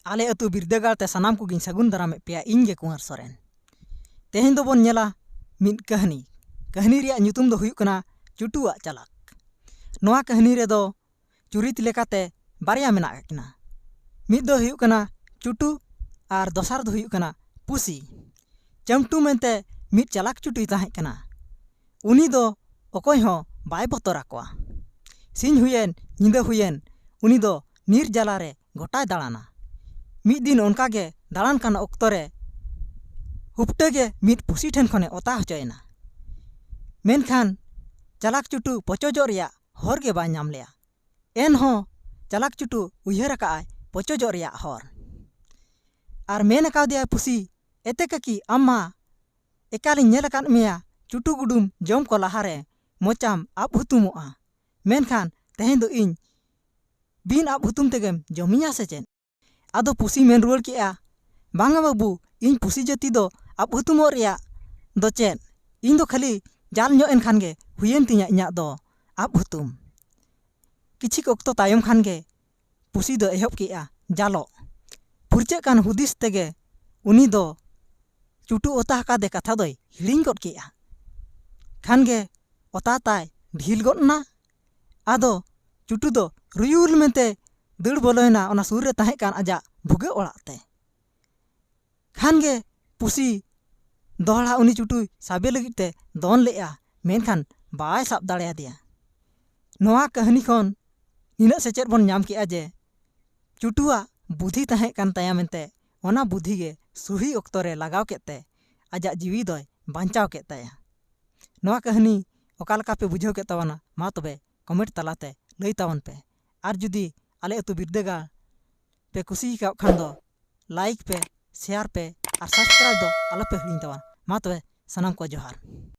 आले अतु बिरदागार ते सनाम को गिन सगुन दारामे पेया इंगे कुंवर सोरेन। तेहेन दो बोन नेला मिद कहनी रिया ᱧᱩᱛᱩᱢ दो हुयुक कना चुटुआ चालाक। नोआ कहनी रे दो चुरित लेकाते बारिया मेना किना। मिद दो हुयुक कना चुटु आर दोसार दो हुयुक कना पुसी। चमटू मेनते मिद चालाक चुटुई ताहें कना। उनी दो अकोय हो बाय बतरा कोआ। सिंह हुयेन निंदा हुयेन उनी दो नीर जलारे गोटाय दाड़ाना। मिद दिन ओनकागे दाड़ान कान ओक्तोरे हुपटेगे मिद पुसी ठेन खने ओता हचोयना। मेनखान चालाक चुटू पचोजो रिया हर गे बाय नाम लेया। एनहो चालाक चुटू उयहर काय पचोजो रिया हर। आर मेन कावदिया पुसी एते ककी अम्मा एकालिं नेल काद मेया चुटू गुडुम जम को लहारे मोचाम आप हुतुमोआ। मेनखान तेहेन दो इñ बिन आप हुतुम तेगेम जमिया से चेन। आदो पुसी मेन रुआर केआ बांगा बाबू इñ पुसी जाति दो आप हुतुमो रिया दो चेन इñ दो खाली जाल ᱧᱚᱜ एन खानगे हुयेन तिñा इñाग दो आप हुतुम। किछि ऑक्तो तायम खानगे पुसी दो एहब केआ जालो। फुरचे कान हुदिस तेगे उनी दो चुटू ओता हकादे कथा दोय हिड़िंग गद केआ। खानगे ओता ताय ढील गदना। आदो चुटू दो रुयुल मेनते दड़ बोलोयना ओना सुर रे ताहें कान आजा भुगे ओड़ाते। खानगे पुसी दोहड़ा उनी चुटू साबे लगिते दोन लेआ मेनखान बाय साब दाड़ेया दिया। नोआ कहनी खन निना सेचेद बोन नाम केआ जे चुटुआ बुद्धि ताहें कान ताया मेनते ओना बुद्धि गे सुही ऑक्तो रे लगाव केते आजा जीवी दोय बांचाव के ताया। नोआ कहनी ओका लका पे बुझाव के तवाना मा तबे कमेंट तलाते लई तावन पे। आर जुदी आले अतु बिरदागार पे कुसी का खान दो लाइक पे शेयर पे और सब्सक्राइब दो आलो पे हिड़िंग तवान। मा तबे सनाम को जोहार।